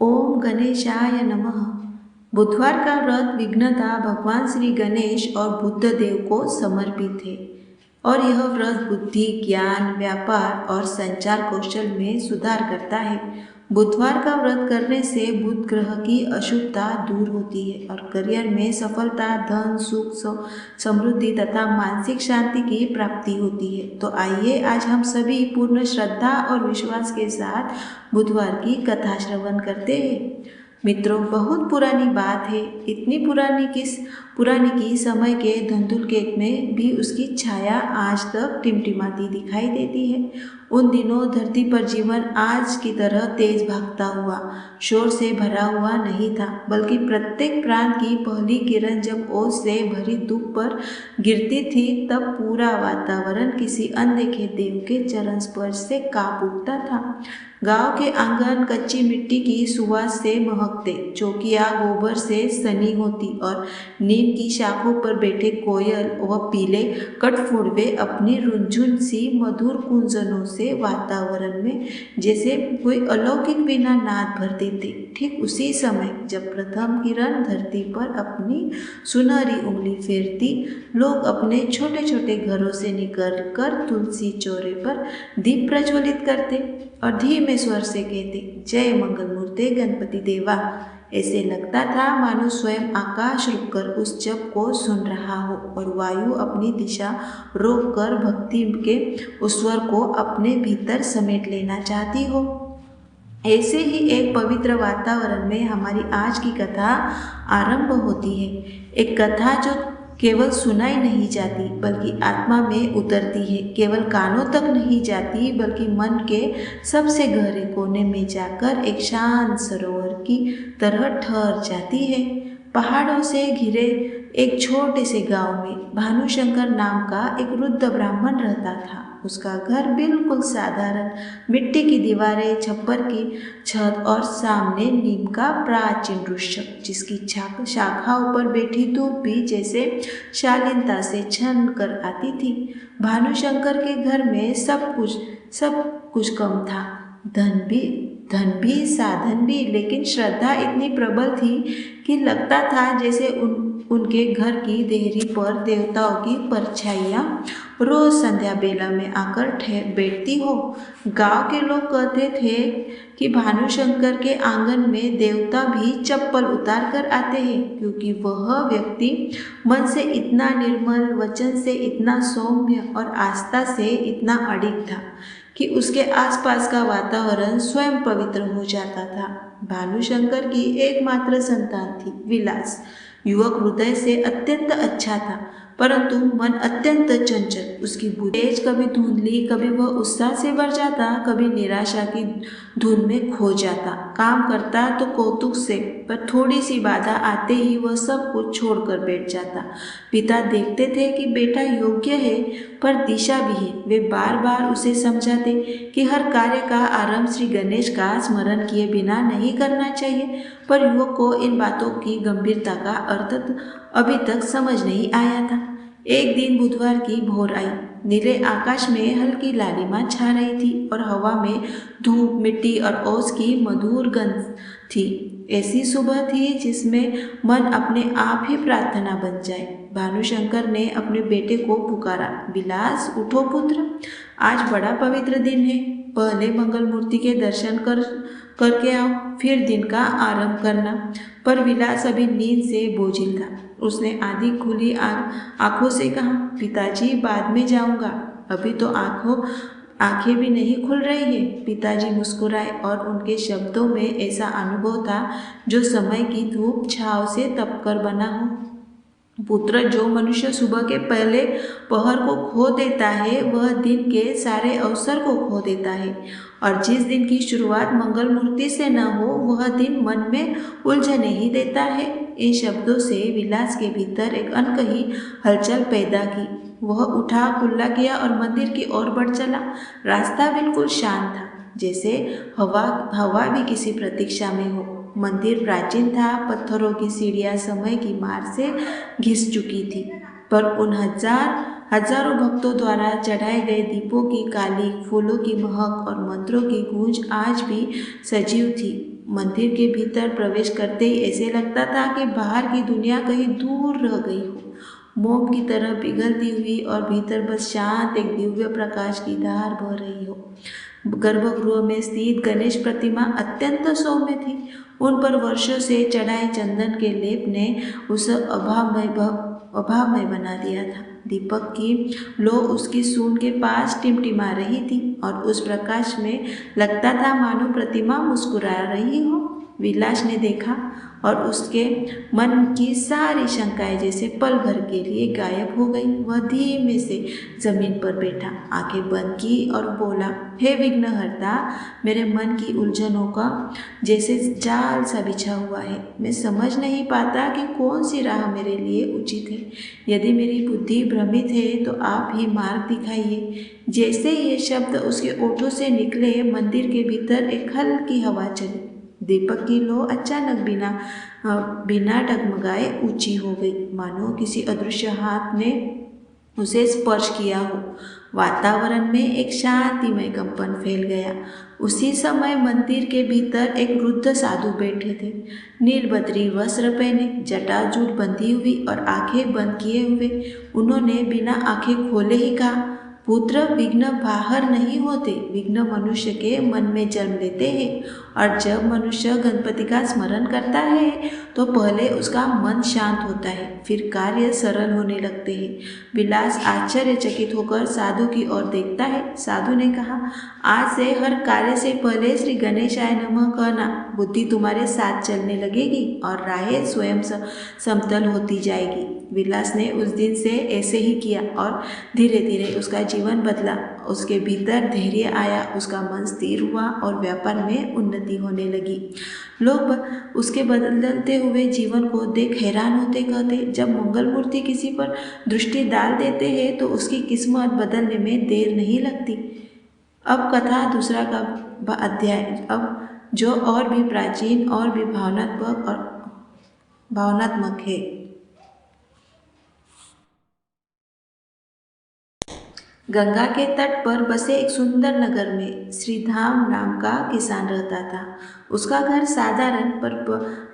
ओम गणेशाय नमः। बुधवार का व्रत विघ्नता भगवान श्री गणेश और बुद्ध देव को समर्पित है और यह व्रत बुद्धि, ज्ञान, व्यापार और संचार कौशल में सुधार करता है। बुधवार का व्रत करने से बुध ग्रह की अशुभता दूर होती है और करियर में सफलता, धन, सुख, समृद्धि तथा मानसिक शांति की प्राप्ति होती है। तो आइए आज हम सभी पूर्ण श्रद्धा और विश्वास के साथ बुधवार की कथा श्रवण करते हैं। मित्रों, बहुत पुरानी बात है, इतनी पुरानी की समय के धंधुलकेत में भी उसकी छाया आज तक टिमटिमाती दिखाई देती है। उन दिनों धरती पर जीवन आज की तरह तेज भागता हुआ, शोर से भरा हुआ नहीं था, बल्कि प्रत्येक प्राण की पहली किरण जब ओस से भरी धूप पर गिरती थी, तब पूरा वातावरण किसी अनदेखे देव के चरण स्पर्श से कांप उठता था। गांव के आंगन कच्ची मिट्टी की सुवास से महकते, चौकियां गोबर से सनी होती और नीम की शाखों पर बैठे कोयल व पीले कठफोड़वे अपनी रुंझुन सी मधुर कुंजनों से वातावरण में जैसे कोई अलौकिक वीणा नाद भर देते। ठीक उसी समय जब प्रथम किरण धरती पर अपनी सुनहरी उंगली फेरती, लोग अपने छोटे छोटे घरों से निकलकर तुलसी चौरे पर दीप प्रज्वलित करते और धीमे स्वर से कहते, जय मंगल मूर्ते गणपति देवा। ऐसे लगता था मानो स्वयं आकाश रुककर उस जप को सुन रहा हो और वायु अपनी दिशा रोककर भक्ति के उस स्वर को अपने भीतर समेट लेना चाहती हो। ऐसे ही एक पवित्र वातावरण में हमारी आज की कथा आरंभ होती है। एक कथा जो केवल सुनाई नहीं जाती बल्कि आत्मा में उतरती है, केवल कानों तक नहीं जाती बल्कि मन के सबसे गहरे कोने में जाकर एक शांत सरोवर की तरह ठहर जाती है। पहाड़ों से घिरे एक छोटे से गांव में भानुशंकर नाम का एक वृद्ध ब्राह्मण रहता था। उसका घर बिल्कुल साधारण, मिट्टी की दीवारें, छप्पर की छत और सामने नीम का प्राचीन वृक्ष, जिसकी शाखाओं पर बैठी धूप भी जैसे शालीनता से छन कर आती थी। भानुशंकर के घर में सब कुछ कम था, धन भी साधन भी, लेकिन श्रद्धा इतनी प्रबल थी कि लगता था जैसे उनके घर की देहरी पर देवताओं की परछाइयाँ रोज संध्या बेला में आकर बैठती हो। गांव के लोग कहते थे कि भानुशंकर के आंगन में देवता भी चप्पल उतार कर आते हैं, क्योंकि वह व्यक्ति मन से इतना निर्मल, वचन से इतना सौम्य और आस्था से इतना अडिग था कि उसके आसपास का वातावरण स्वयं पवित्र हो जाता था। भानुशंकर की एकमात्र संतान थी विलास। युवक हृदय से अत्यंत अच्छा था, परंतु मन अत्यंत चंचल। उसकी बुद्धि कभी धुंधली, कभी वह उत्साह से भर जाता, कभी निराशा की धुन में खो जाता। काम करता तो कौतुक से, पर थोड़ी सी बाधा आते ही वह सब कुछ छोड़कर बैठ जाता। पिता देखते थे कि बेटा योग्य है पर दिशा भी है। वे बार बार उसे समझाते कि हर कार्य का आरंभ श्री गणेश का स्मरण किए बिना नहीं करना चाहिए, पर युवक को इन बातों की गंभीरता का अर्थ अभी तक समझ नहीं आया था। एक दिन बुधवार की भोर आई। नीले आकाश में हल्की लालिमा छा रही थी और हवा में धूप, मिट्टी और ओस की मधुर गंध थी। ऐसी सुबह थी जिसमें मन अपने आप ही प्रार्थना बन जाए। भानुशंकर ने अपने बेटे को पुकारा, विलास उठो पुत्र, आज बड़ा पवित्र दिन है। पहले मंगल मूर्ति के दर्शन करके आओ, फिर दिन का आरंभ करना। पर विलास अभी नींद से बोझिल था। उसने आधी खुली आंखों से कहा, पिताजी बाद में जाऊंगा, अभी तो आंखें भी नहीं खुल रही है। पिताजी मुस्कुराए और उनके शब्दों में ऐसा अनुभव था जो समय की धूप छांव से तपकर बना हो। पुत्र, जो मनुष्य सुबह के पहले पहर को खो देता है वह दिन के सारे अवसर को खो देता है, और जिस दिन की शुरुआत मंगल मूर्ति से न हो वह दिन मन में उलझने ही देता है। इन शब्दों से विलास के भीतर एक अनकही हलचल पैदा की। वह उठा, कुल्ला किया और मंदिर की ओर बढ़ चला। रास्ता बिल्कुल शांत था, जैसे हवा भी किसी प्रतीक्षा में हो। मंदिर प्राचीन था, पत्थरों की सीढ़ियां समय की मार से घिस चुकी थी, पर उन हजारों भक्तों द्वारा चढ़ाए गए दीपों की काली, फूलों की महक और मंत्रों की गूंज आज भी सजीव थी। मंदिर के भीतर प्रवेश करते ही ऐसे लगता था कि बाहर की दुनिया कहीं दूर रह गई हो, मोम की तरह पिघलती हुई, और भीतर बस शांत एक दिव्य प्रकाश की धार बह रही हो। गर्भगृह में स्थित गणेश प्रतिमा अत्यंत सौम्य थी। उन पर वर्षों से चढ़ाए चंदन के लेप ने उसे अभावमय बना दिया था। दीपक की लो उसकी सूंड के पास टिमटिमा रही थी और उस प्रकाश में लगता था मानो प्रतिमा मुस्कुरा रही हो। विलास ने देखा और उसके मन की सारी शंकाएं जैसे पल भर के लिए गायब हो गई। वह धीमे से जमीन पर बैठा, आंखें बंद की और बोला, हे विघ्नहर्ता, मेरे मन की उलझनों का जैसे जाल सा बिछा हुआ है। मैं समझ नहीं पाता कि कौन सी राह मेरे लिए उचित है। यदि मेरी बुद्धि भ्रमित है तो आप ही मार्ग दिखाइए। जैसे ये शब्द उसके ओठों से निकले, मंदिर के भीतर एक हल्की हवा चली। दीपक की लो अचानक बिना डगमगाए ऊंची हो गई, मानो किसी अदृश्य हाथ ने उसे स्पर्श किया हो। वातावरण में एक शांतिमय कंपन फैल गया। उसी समय मंदिर के भीतर एक वृद्ध साधु बैठे थे, नीलबद्री वस्त्र पहने, जटाजूट बंधी हुई और आंखें बंद किए हुए। उन्होंने बिना आंखें खोले ही कहा, पुत्र, विघ्न बाहर नहीं होते, विघ्न मनुष्य के मन में जन्म लेते हैं। और जब मनुष्य गणपति का स्मरण करता है तो पहले उसका मन शांत होता है, फिर कार्य सरल होने लगते हैं। विलास आश्चर्यचकित होकर साधु की ओर देखता है। साधु ने कहा, आज से हर कार्य से पहले श्री गणेशाय नमः कहना। बुद्धि तुम्हारे साथ चलने लगेगी और राहें स्वयं समतल होती जाएगी। विलास ने उस दिन से ऐसे ही किया और धीरे धीरे उसका जीवन बदला। उसके भीतर धैर्य आया, उसका मन स्थिर हुआ और व्यापार में उन्नति होने लगी। लोग उसके बदलते हुए जीवन को देख हैरान होते, कहते, जब मंगल मूर्ति किसी पर दृष्टि डाल देते हैं तो उसकी किस्मत बदलने में देर नहीं लगती। अब कथा दूसरा का अध्याय, अब जो और भी प्राचीन और भी भावनात्मक है। गंगा के तट पर बसे एक सुंदर नगर में श्रीधाम नाम का किसान रहता था। उसका घर साधारण पर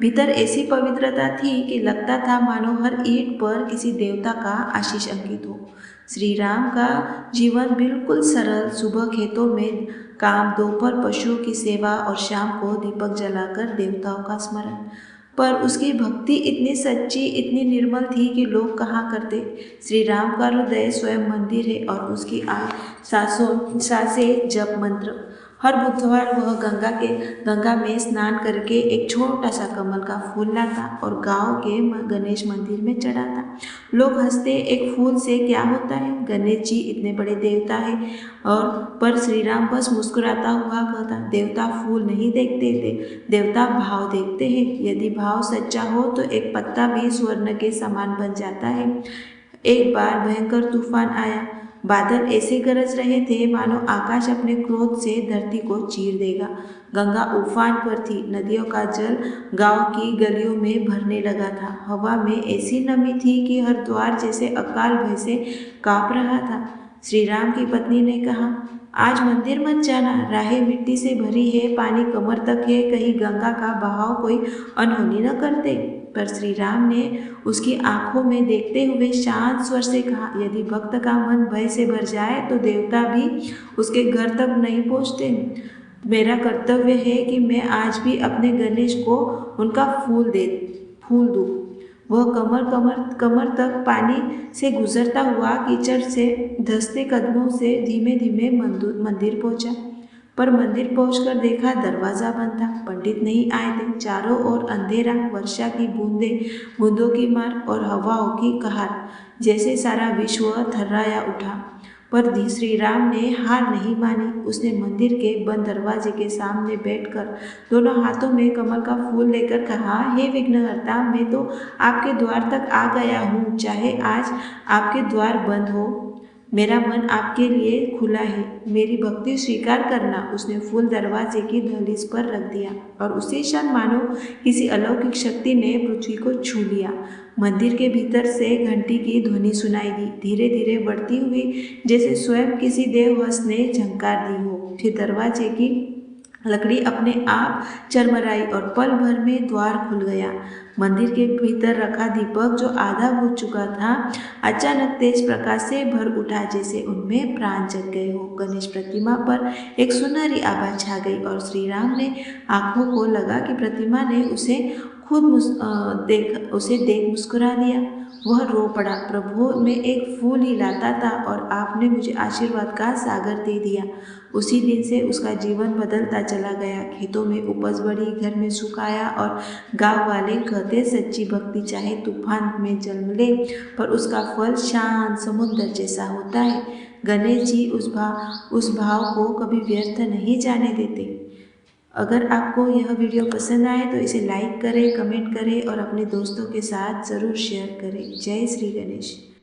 भीतर ऐसी पवित्रता थी कि लगता था मानो हर ईंट पर किसी देवता का आशीष अंकित हो। श्री राम का जीवन बिल्कुल सरल, सुबह खेतों में काम, दोपहर पशुओं की सेवा और शाम को दीपक जलाकर देवताओं का स्मरण। पर उसकी भक्ति इतनी सच्ची, इतनी निर्मल थी कि लोग कहा करते, श्री राम का हृदय स्वयं मंदिर है और उसकी सांसें जप मंत्र। हर बुधवार वह गंगा में स्नान करके एक छोटा सा कमल का फूल लाता और गांव के गणेश मंदिर में चढ़ाता। लोग हंसते, एक फूल से क्या होता है, गणेश जी इतने बड़े देवता है। और पर श्री राम बस मुस्कुराता हुआ कहता, देवता फूल नहीं देखते थे, देवता भाव देखते हैं। यदि भाव सच्चा हो तो एक पत्ता भी स्वर्ण के समान बन जाता है। एक बार भयंकर तूफान आया। बादल ऐसे गरज रहे थे मानो आकाश अपने क्रोध से धरती को चीर देगा। गंगा उफान पर थी। नदियों का जल गांव की गलियों में भरने लगा था। हवा में ऐसी नमी थी कि हर द्वार जैसे अकाल भय से कांप रहा था। श्री राम की पत्नी ने कहा, आज मंदिर मत जाना, राहें मिट्टी से भरी है, पानी कमर तक है, कहीं गंगा का बहाव कोई अनहोनी न कर दे। पर श्री राम ने उसकी आंखों में देखते हुए शांत स्वर से कहा, यदि भक्त का मन भय से भर जाए तो देवता भी उसके घर तक नहीं पहुँचते। मेरा कर्तव्य है कि मैं आज भी अपने गणेश को उनका फूल दूँ। वह कमर तक पानी से गुजरता हुआ कीचड़ से धंसते कदमों से धीमे धीमे मंदिर पहुंचा। पर मंदिर पहुंचकर देखा दरवाजा बंद था। पंडित नहीं आए थे। चारों ओर अंधेरा, वर्षा की बूंदों की मार और हवाओं की कहार, जैसे सारा विश्व थर्राया उठा। पर श्री राम ने हार नहीं मानी। उसने मंदिर के बंद दरवाजे के सामने बैठकर दोनों हाथों में कमल का फूल लेकर कहा, हे विघ्नहर्ता, मैं तो आपके द्वार तक आ गया हूँ, चाहे आज आपके द्वार बंद हो मेरा मन आपके लिए खुला है, मेरी भक्ति स्वीकार करना। उसने फूल दरवाजे की दहलीज पर रख दिया और उसी क्षण मानो किसी अलौकिक शक्ति ने पृथ्वी को छू लिया। मंदिर के भीतर से घंटी की ध्वनि सुनाई दी, धीरे धीरे बढ़ती हुई, जैसे स्वयं किसी देवहंस ने झंकार दी हो। फिर दरवाजे की लकड़ी अपने आप चरमराई और पल भर में द्वार खुल गया। मंदिर के भीतर रखा दीपक, जो आधा बुझ चुका था, अचानक तेज प्रकाश से भर उठा, जैसे उनमें प्राण जग गए हो। गणेश प्रतिमा पर एक सुनहरी आभा छा गई और श्री राम ने आंखों को लगा कि प्रतिमा ने उसे देख मुस्कुरा दिया। वह रो पड़ा, प्रभु मैं एक फूल ही लाता था और आपने मुझे आशीर्वाद का सागर दे दिया। उसी दिन से उसका जीवन बदलता चला गया। खेतों में उपज बढ़ी, घर में सुख आया और गांव वाले कहते, सच्ची भक्ति चाहे तूफान में जन्म ले, पर उसका फल शांत समुद्र जैसा होता है। गणेश जी उस भाव को कभी व्यर्थ नहीं जाने देते। अगर आपको यह वीडियो पसंद आए तो इसे लाइक करें, कमेंट करें और अपने दोस्तों के साथ ज़रूर शेयर करें। जय श्री गणेश।